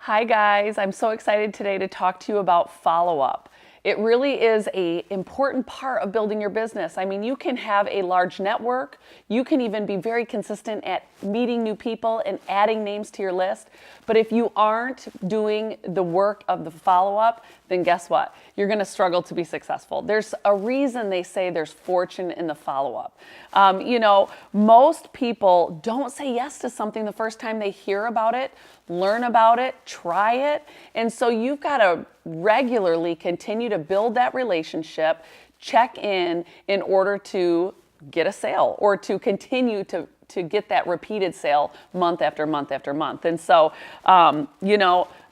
Hi guys, I'm so excited today to talk to you about follow-up. It really is an important part of building your business. I mean, you can have a large network, you can even be very consistent at meeting new people and adding names to your list, but if you aren't doing the work of the follow-up, then guess what? You're gonna struggle to be successful. There's a reason they say there's fortune in the follow-up. Most people don't say yes to something the first time they hear about it, learn about it, try it. And so you've got to regularly continue to build that relationship, check in order to get a sale or to continue to get that repeated sale month after month after month. And so,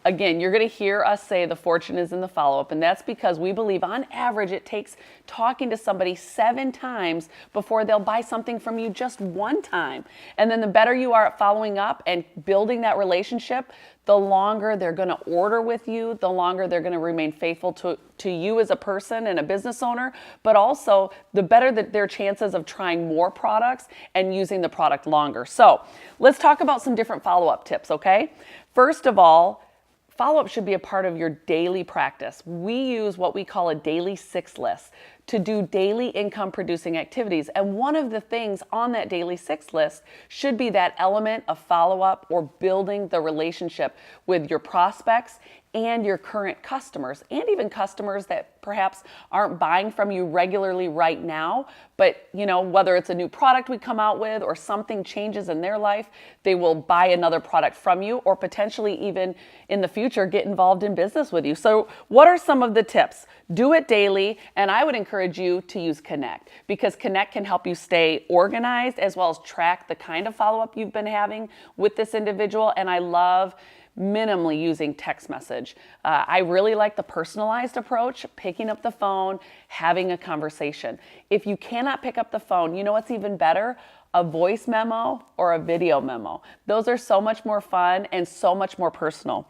again, you're going to hear us say the fortune is in the follow-up, and that's because we believe on average it takes talking to somebody 7 times before they'll buy something from you just 1 time. And then the better you are at following up and building that relationship, the longer they're going to order with you, the longer they're going to remain faithful to you as a person and a business owner, but also the better that their chances of trying more products and using the product longer. So let's talk about some different follow-up tips, okay? First of all, follow-up should be a part of your daily practice. We use what we call a daily 6 list to do daily income producing activities. And one of the things on that daily 6 list should be that element of follow-up or building the relationship with your prospects and your current customers, and even customers that perhaps aren't buying from you regularly right now, but whether it's a new product we come out with or something changes in their life, they will buy another product from you or potentially even in the future get involved in business with you. So what are some of the tips? Do it daily, and I would encourage you to use Connect, because Connect can help you stay organized as well as track the kind of follow-up you've been having with this individual. And I love minimally using text message. I really like the personalized approach, picking up the phone, having a conversation. If you cannot pick up the phone, you know what's even better? A voice memo or a video memo. Those are so much more fun and so much more personal.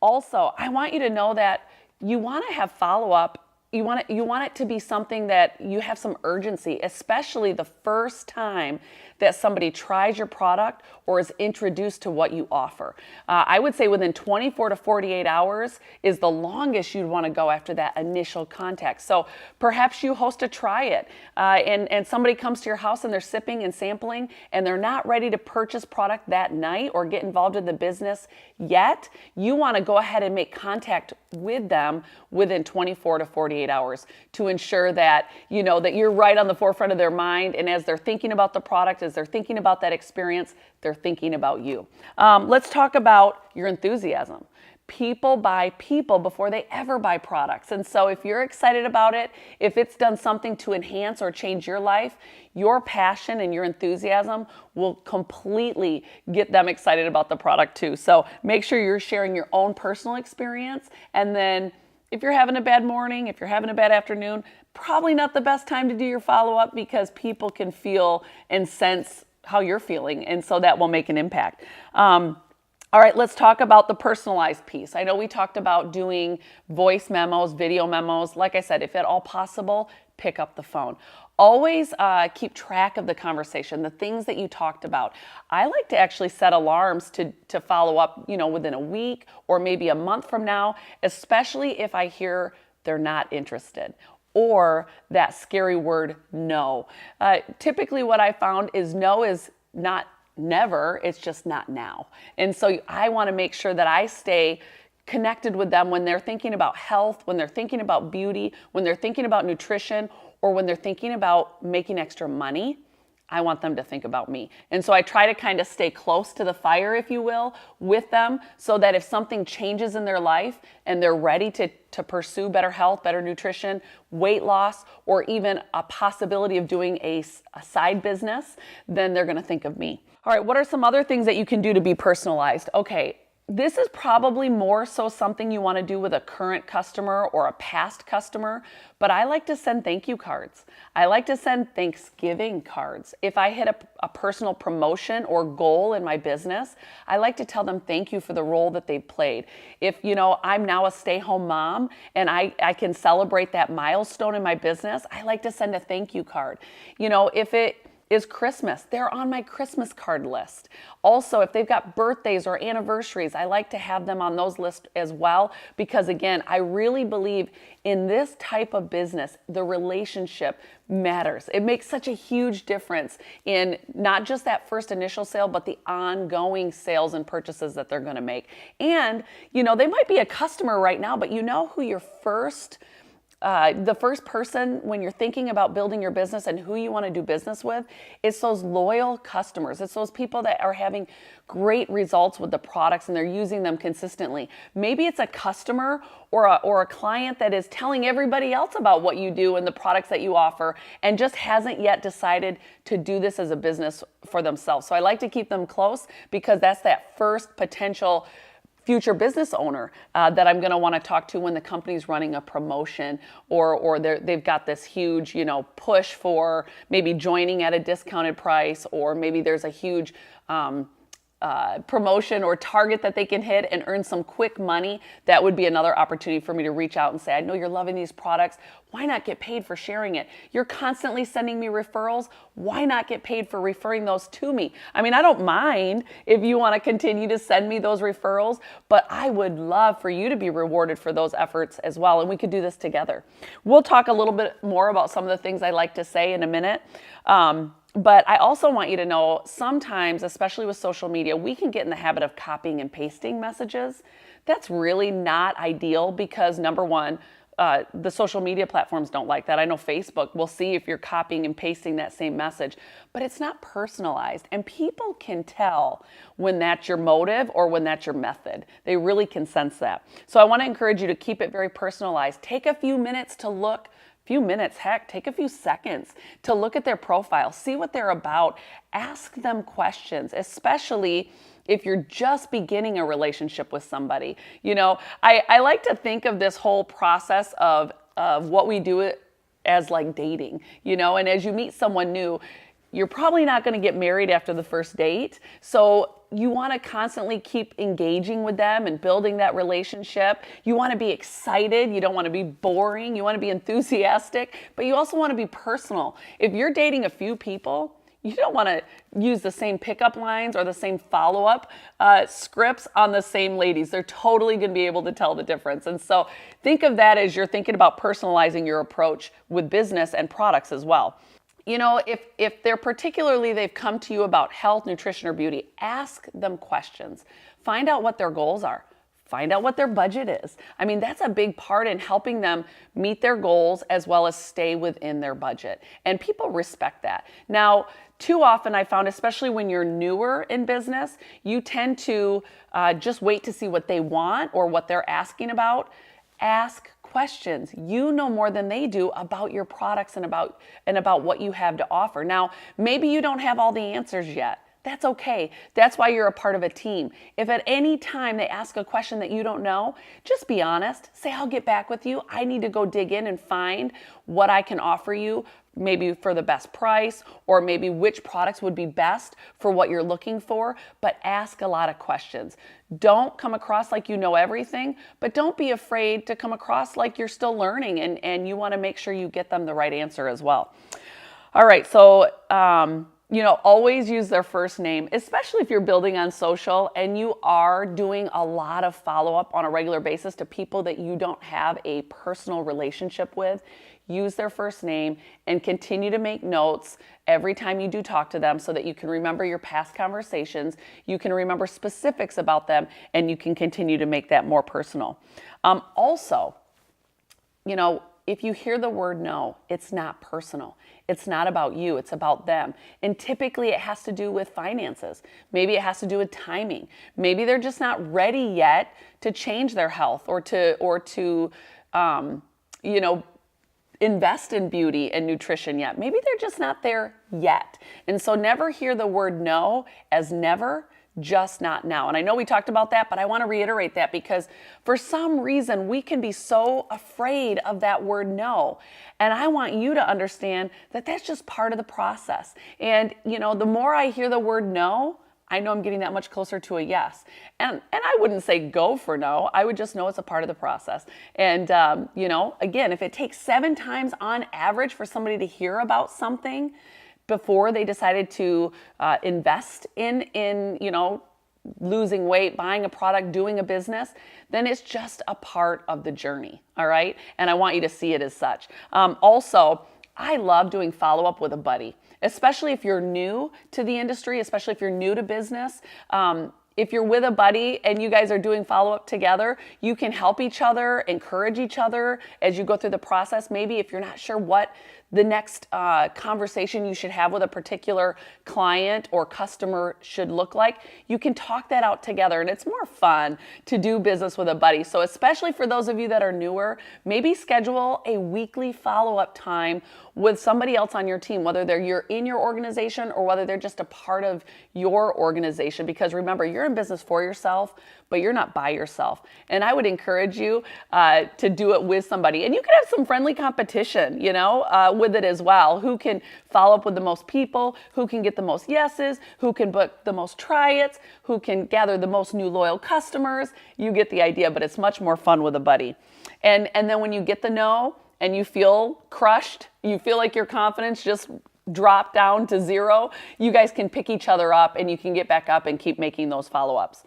Also, I want you to know that you want to have follow-up. You want it to be something that you have some urgency, especially the first time that somebody tries your product or is introduced to what you offer. I would say within 24 to 48 hours is the longest you'd want to go after that initial contact. So perhaps you host a try it and somebody comes to your house and they're sipping and sampling and they're not ready to purchase product that night or get involved in the business yet. You want to go ahead and make contact with them within 24 to 48 hours to ensure that that you're right on the forefront of their mind, and as they're thinking about the product, as they're thinking about that experience, they're thinking about you. Let's talk about your enthusiasm. People buy people before they ever buy products. And so if you're excited about it, if it's done something to enhance or change your life, your passion and your enthusiasm will completely get them excited about the product too. So make sure you're sharing your own personal experience. And then if you're having a bad morning, if you're having a bad afternoon, probably not the best time to do your follow-up, because people can feel and sense how you're feeling. And so that will make an impact. All right, let's talk about the personalized piece. I know we talked about doing voice memos, video memos. Like I said, if at all possible, pick up the phone. Always keep track of the conversation, the things that you talked about. I like to actually set alarms to follow up, within a week or maybe a month from now, especially if I hear they're not interested or that scary word no. Typically what I found is no is not never, it's just not now. And so I want to make sure that I stay connected with them when they're thinking about health, when they're thinking about beauty, when they're thinking about nutrition, or when they're thinking about making extra money. I want them to think about me. And so I try to kind of stay close to the fire, if you will, with them, so that if something changes in their life and they're ready to pursue better health, better nutrition, weight loss, or even a possibility of doing a side business, then they're going to think of me. All right, what are some other things that you can do to be personalized? Okay, this is probably more so something you want to do with a current customer or a past customer, but I like to send thank you cards. I like to send Thanksgiving cards. If I hit a personal promotion or goal in my business, I like to tell them thank you for the role that they've played. If I'm now a stay-home mom and I can celebrate that milestone in my business, I like to send a thank you card. is Christmas. They're on my Christmas card list. Also, if they've got birthdays or anniversaries, I like to have them on those lists as well, because again, I really believe in this type of business, the relationship matters. It makes such a huge difference in not just that first initial sale, but the ongoing sales and purchases that they're going to make. And, they might be a customer right now, but you know who your the first person when you're thinking about building your business and who you want to do business with, it's those loyal customers. It's those people that are having great results with the products and they're using them consistently. Maybe it's a customer or a client that is telling everybody else about what you do and the products that you offer and just hasn't yet decided to do this as a business for themselves. So I like to keep them close because that's that first potential future business owner that I'm going to want to talk to when the company's running a promotion or they've got this huge, push for maybe joining at a discounted price, or maybe there's a huge promotion or target that they can hit and earn some quick money. That would be another opportunity for me to reach out and say, I know you're loving these products. Why not get paid for sharing it? You're constantly sending me referrals. Why not get paid for referring those to me? I mean, I don't mind if you want to continue to send me those referrals, but I would love for you to be rewarded for those efforts as well. And we could do this together. We'll talk a little bit more about some of the things I like to say in a minute. But I also want you to know sometimes, especially with social media, we can get in the habit of copying and pasting messages. That's really not ideal because number one, the social media platforms don't like that. I know Facebook will see if you're copying and pasting that same message, but it's not personalized. And people can tell when that's your motive or when that's your method. They really can sense that. So I want to encourage you to keep it very personalized. Take a few minutes to look. Take a few seconds to look at their profile, see what they're about, ask them questions, especially if you're just beginning a relationship with somebody. I like to think of this whole process of what we do as like dating, and as you meet someone new, you're probably not going to get married after the first date. So you want to constantly keep engaging with them and building that relationship. You want to be excited. You don't want to be boring. You want to be enthusiastic, but you also want to be personal. If you're dating a few people, you don't want to use the same pickup lines or the same follow-up scripts on the same ladies. They're totally going to be able to tell the difference. And so think of that as you're thinking about personalizing your approach with business and products as well. If they've come to you about health, nutrition, or beauty, ask them questions. Find out what their goals are. Find out what their budget is. I mean, that's a big part in helping them meet their goals as well as stay within their budget. And people respect that. Now, too often I found, especially when you're newer in business, you tend to just wait to see what they want or what they're asking about. Ask questions. You know more than they do about your products and about what you have to offer. Now, maybe you don't have all the answers yet. That's okay. That's why you're a part of a team. If at any time they ask a question that you don't know, just be honest. Say, I'll get back with you. I need to go dig in and find what I can offer you, maybe for the best price, or maybe which products would be best for what you're looking for, but ask a lot of questions. Don't come across like you know everything, but don't be afraid to come across like you're still learning and you want to make sure you get them the right answer as well. All right, so always use their first name, especially if you're building on social and you are doing a lot of follow-up on a regular basis to people that you don't have a personal relationship with. Use their first name and continue to make notes every time you do talk to them so that you can remember your past conversations, you can remember specifics about them, and you can continue to make that more personal. Also, if you hear the word no, it's not personal. It's not about you, it's about them. And typically it has to do with finances. Maybe it has to do with timing. Maybe they're just not ready yet to change their health or to invest in beauty and nutrition yet. Maybe they're just not there yet. And so never hear the word no as never, just not now. And I know we talked about that, but I want to reiterate that because for some reason we can be so afraid of that word no. And I want you to understand that that's just part of the process. And the more I hear the word no, I know I'm getting that much closer to a yes. And I wouldn't say go for no. I would just know it's a part of the process. And, again, if it takes 7 times on average for somebody to hear about something, before they decided to invest in losing weight, buying a product, doing a business, then it's just a part of the journey, all right? And I want you to see it as such. Also, I love doing follow-up with a buddy, especially if you're new to the industry, especially if you're new to business. If you're with a buddy and you guys are doing follow-up together, you can help each other, encourage each other as you go through the process. Maybe if you're not sure what the next conversation you should have with a particular client or customer should look like, you can talk that out together, and it's more fun to do business with a buddy. So especially for those of you that are newer, maybe schedule a weekly follow-up time with somebody else on your team, whether you're in your organization or whether they're just a part of your organization. Because remember, you're in business for yourself, but you're not by yourself. And I would encourage you to do it with somebody. And you can have some friendly competition, with it as well. Who can follow up with the most people? Who can get the most yeses? Who can book the most try-its? Who can gather the most new loyal customers? You get the idea, but it's much more fun with a buddy. And then when you get the no and you feel crushed, you feel like your confidence just dropped down to zero, you guys can pick each other up and you can get back up and keep making those follow-ups.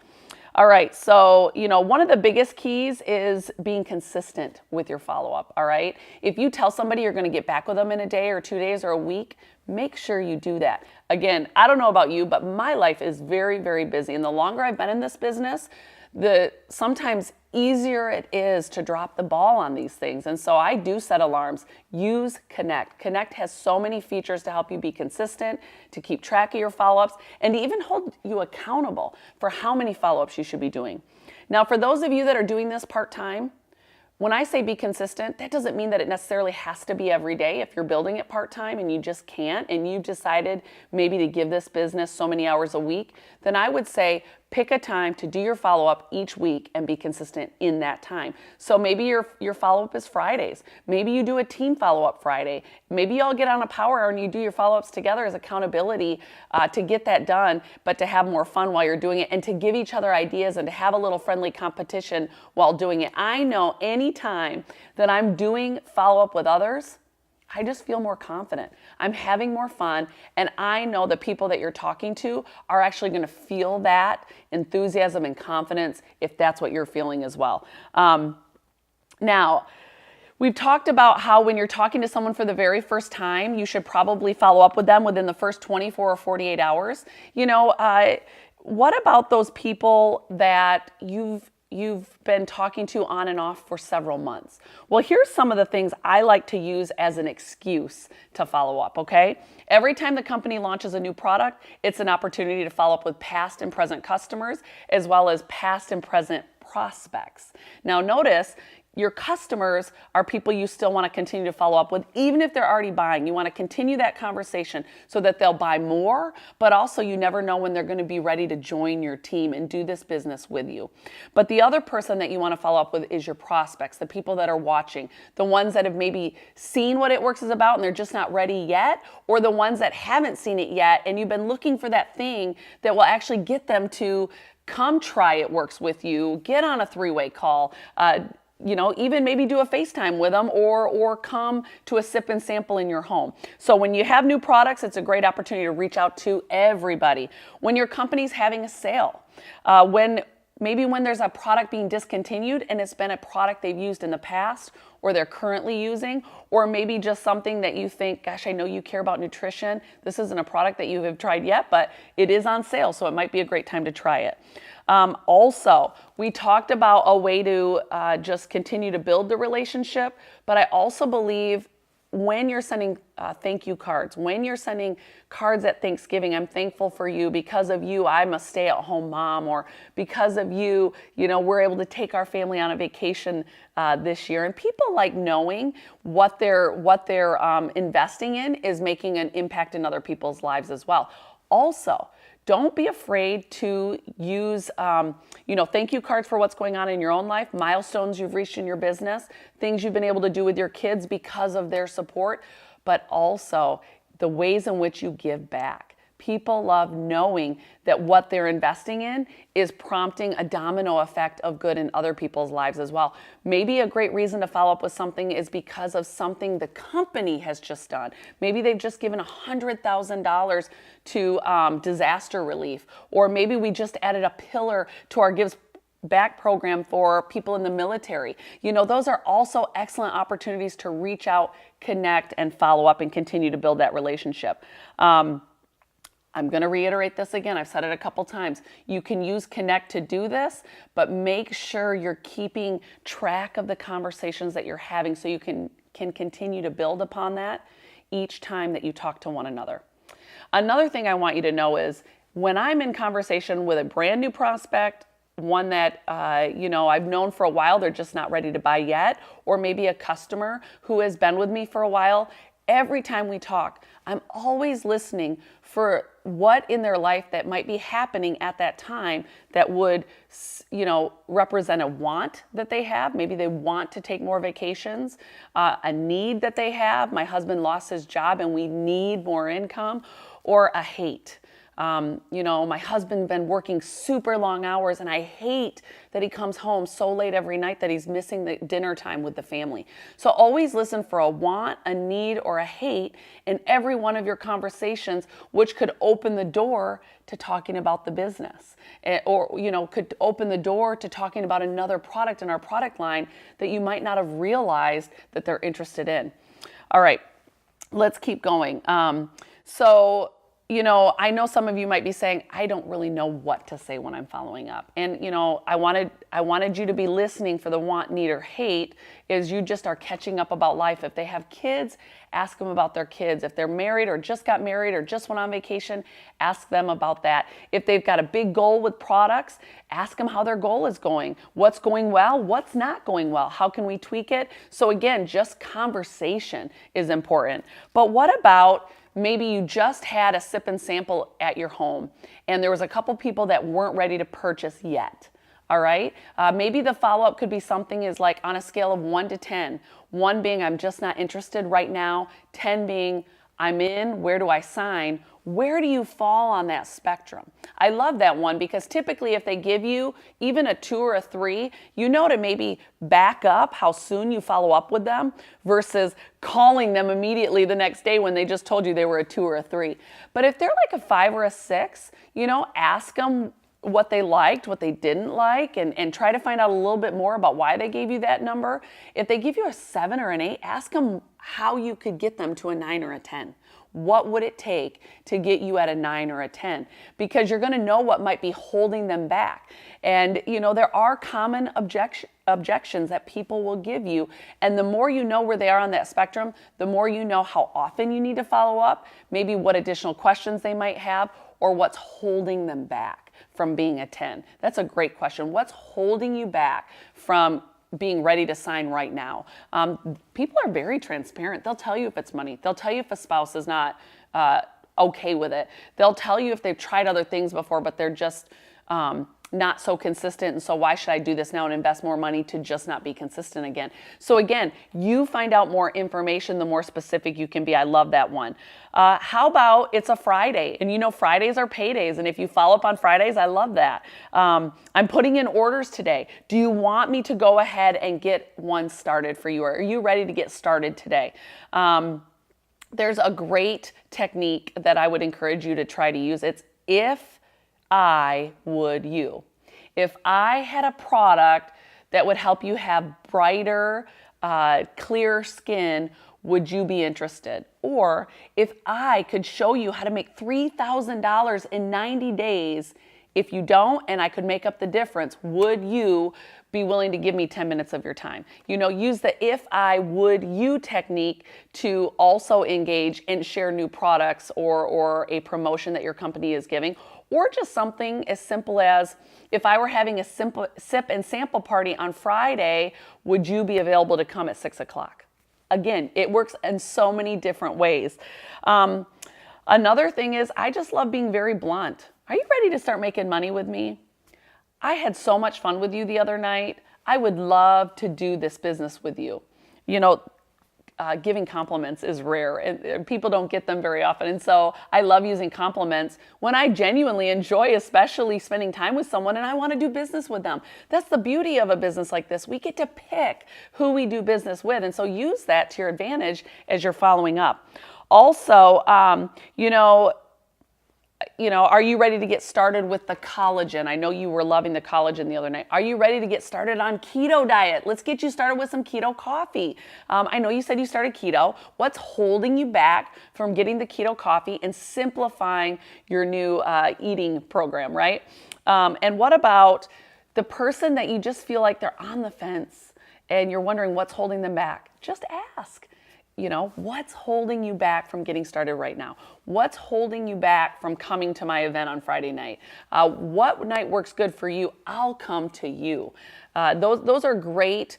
All right, so, one of the biggest keys is being consistent with your follow-up, all right? If you tell somebody you're going to get back with them in a day or 2 days or a week, make sure you do that. Again, I don't know about you, but my life is very, very busy. And the longer I've been in this business, the sometimes easier it is to drop the ball on these things. And so I do set alarms. Use Connect. Connect has so many features to help you be consistent, to keep track of your follow-ups, and to even hold you accountable for how many follow-ups you should be doing. Now, for those of you that are doing this part-time, when I say be consistent, that doesn't mean that it necessarily has to be every day. If you're building it part-time and you just can't, and you've decided maybe to give this business so many hours a week, then I would say pick a time to do your follow-up each week and be consistent in that time. So maybe your follow-up is Fridays. Maybe you do a team follow-up Friday. Maybe you all get on a power hour and you do your follow-ups together as accountability to get that done, but to have more fun while you're doing it and to give each other ideas and to have a little friendly competition while doing it. I know any time that I'm doing follow-up with others, I just feel more confident. I'm having more fun, and I know the people that you're talking to are actually going to feel that enthusiasm and confidence if that's what you're feeling as well. Now, we've talked about how when you're talking to someone for the very first time, you should probably follow up with them within the first 24 or 48 hours. What about those people that you've been talking to on and off for several months? Well, here's some of the things I like to use as an excuse to follow up, okay? Every time the company launches a new product, it's an opportunity to follow up with past and present customers, as well as past and present prospects. Now notice, your customers are people you still want to continue to follow up with, even if they're already buying. You want to continue that conversation so that they'll buy more, but also you never know when they're going to be ready to join your team and do this business with you. But the other person that you want to follow up with is your prospects, the people that are watching, the ones that have maybe seen what It Works is about and they're just not ready yet, or the ones that haven't seen it yet and you've been looking for that thing that will actually get them to come try It Works with you, get on a three-way call, even maybe do a FaceTime with them or come to a sip and sample in your home. So when you have new products, it's a great opportunity to reach out to everybody. When your company's having a sale, when there's a product being discontinued and it's been a product they've used in the past or they're currently using, or maybe just something that you think, gosh, I know you care about nutrition. This isn't a product that you have tried yet, but it is on sale, so it might be a great time to try it. Also, we talked about a way to just continue to build the relationship, but I also believe when you're sending thank you cards, when you're sending cards at Thanksgiving, I'm thankful for you, because of you, I'm a stay-at-home mom, or because of you, we're able to take our family on a vacation this year. And people like knowing what they're investing in is making an impact in other people's lives as well. Also, don't be afraid to use, thank you cards for what's going on in your own life, milestones you've reached in your business, things you've been able to do with your kids because of their support, but also the ways in which you give back. People love knowing that what they're investing in is prompting a domino effect of good in other people's lives as well. Maybe a great reason to follow up with something is because of something the company has just done. Maybe they've just given $100,000 to disaster relief, or maybe we just added a pillar to our Gives Back program for people in the military. Those are also excellent opportunities to reach out, connect, and follow up and continue to build that relationship. I'm going to reiterate this again. I've said it a couple times. You can use Connect to do this, but make sure you're keeping track of the conversations that you're having so you can continue to build upon that each time that you talk to one another. Another thing I want you to know is when I'm in conversation with a brand new prospect, one that I've known for a while, they're just not ready to buy yet, or maybe a customer who has been with me for a while, every time we talk, I'm always listening for what in their life that might be happening at that time that would, represent a want that they have. Maybe they want to take more vacations, a need that they have. My husband lost his job and we need more income, or a hate. My husband's been working super long hours and I hate that he comes home so late every night that he's missing the dinner time with the family. So always listen for a want, a need, or a hate in every one of your conversations, which could open the door to talking about the business, or, could open the door to talking about another product in our product line that you might not have realized that they're interested in. All right, let's keep going. I know some of you might be saying, I don't really know what to say when I'm following up. And, I wanted you to be listening for the want, need, or hate is you just are catching up about life. If they have kids, ask them about their kids. If they're married or just got married or just went on vacation, ask them about that. If they've got a big goal with products, ask them how their goal is going. What's going well? What's not going well? How can we tweak it? So again, just conversation is important. But what about maybe you just had a sip and sample at your home and there was a couple people that weren't ready to purchase yet. All right. Maybe the follow-up could be something is like on a scale of 1 to 10. 1 being I'm just not interested right now. 10 being I'm in. Where do I sign? Where do you fall on that spectrum? I love that one because typically if they give you even a 2 or a 3, to maybe back up how soon you follow up with them versus calling them immediately the next day when they just told you they were a 2 or a 3. But if they're like a 5 or a 6, ask them what they liked, what they didn't like, and try to find out a little bit more about why they gave you that number. If they give you a 7 or an 8, ask them how you could get them to a 9 or a 10. What would it take to get you at a 9 or a 10? Because you're going to know what might be holding them back. And, there are common objections that people will give you. And the more you know where they are on that spectrum, the more you know how often you need to follow up, maybe what additional questions they might have, or what's holding them back from being a 10. That's a great question. What's holding you back from being ready to sign right now? People are very transparent. They'll tell you if it's money. They'll tell you if a spouse is not okay with it. They'll tell you if they've tried other things before, but they're just not so consistent. And so why should I do this now and invest more money to just not be consistent again? So again, you find out more information, the more specific you can be. I love that one. How about it's a Friday? And Fridays are paydays. And if you follow up on Fridays, I love that. I'm putting in orders today. Do you want me to go ahead and get one started for you? Or are you ready to get started today? There's a great technique that I would encourage you to try to use. It's if I would you. If I had a product that would help you have brighter, clear skin, would you be interested? Or if I could show you how to make $3,000 in 90 days, if you don't and I could make up the difference, would you be willing to give me 10 minutes of your time? Use the if I would you technique to also engage and share new products or a promotion that your company is giving, or just something as simple as if I were having a simple sip and sample party on Friday, would you be available to come at 6 o'clock? Again, it works in so many different ways. Another thing is I just love being very blunt. Are you ready to start making money with me? I had so much fun with you the other night. I would love to do this business with you. giving compliments is rare, and people don't get them very often. And so I love using compliments when I genuinely enjoy, especially spending time with someone and I want to do business with them. That's the beauty of a business like this. We get to pick who we do business with. And so use that to your advantage as you're following up. Also, are you ready to get started with the collagen? I know you were loving the collagen the other night. Are you ready to get started on keto diet? Let's get you started with some keto coffee. I know you said you started keto. What's holding you back from getting the keto coffee and simplifying your new eating program, right? And what about the person that you just feel like they're on the fence and you're wondering what's holding them back? Just ask. What's holding you back from getting started right now? What's holding you back from coming to my event on Friday night? What night works good for you? I'll come to you. Those are great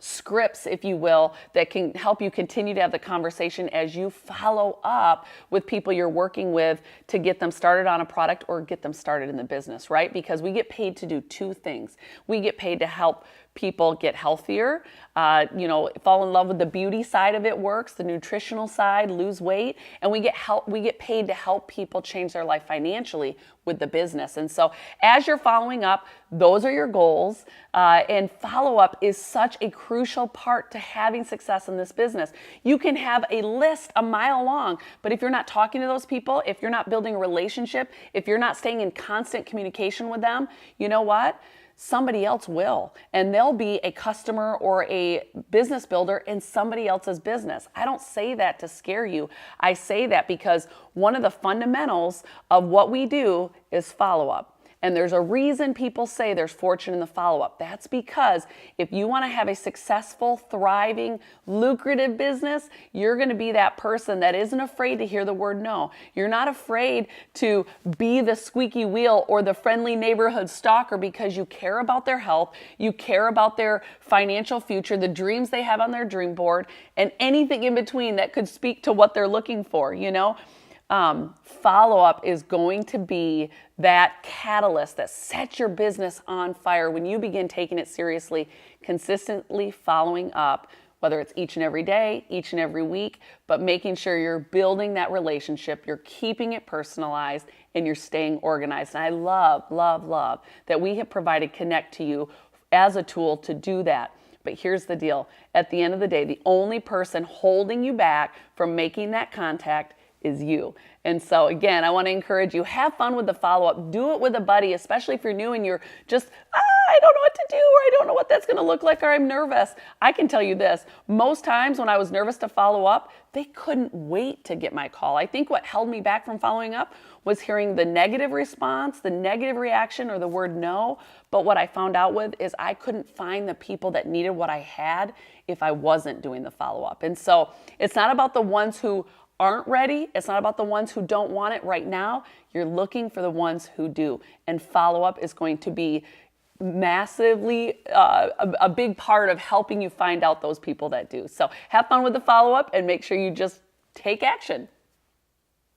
scripts, if you will, that can help you continue to have the conversation as you follow up with people you're working with to get them started on a product or get them started in the business, right? Because we get paid to do two things. We get paid to help people get healthier, fall in love with the beauty side of it works, the nutritional side, lose weight, and we get paid to help people change their life financially with the business. And so as you're following up, those are your goals, and follow-up is such a crucial part to having success in this business. You can have a list a mile long, but if you're not talking to those people, if you're not building a relationship, if you're not staying in constant communication with them, you know what? Somebody else will, and they'll be a customer or a business builder in somebody else's business. I don't say that to scare you. I say that because one of the fundamentals of what we do is follow-up. And there's a reason people say there's fortune in the follow-up. That's because if you want to have a successful, thriving, lucrative business, you're going to be that person that isn't afraid to hear the word no. You're not afraid to be the squeaky wheel or the friendly neighborhood stalker because you care about their health, you care about their financial future, the dreams they have on their dream board, and anything in between that could speak to what they're looking for, Follow-up is going to be that catalyst that sets your business on fire when you begin taking it seriously, consistently following up, whether it's each and every day, each and every week, but making sure you're building that relationship, you're keeping it personalized, and you're staying organized. And I love, love, love that we have provided Connect to you as a tool to do that. But here's the deal. At the end of the day, the only person holding you back from making that contact is you. And so again, I want to encourage you, have fun with the follow-up. Do it with a buddy, especially if you're new and you're just, I don't know what to do, or I don't know what that's going to look like, or I'm nervous. I can tell you this, most times when I was nervous to follow up, they couldn't wait to get my call. I think what held me back from following up was hearing the negative response, the negative reaction, or the word no. But what I found out with is I couldn't find the people that needed what I had if I wasn't doing the follow-up. And so it's not about the ones who aren't ready. It's not about the ones who don't want it right now. You're looking for the ones who do. And follow-up is going to be massively a big part of helping you find out those people that do. So have fun with the follow-up and make sure you just take action.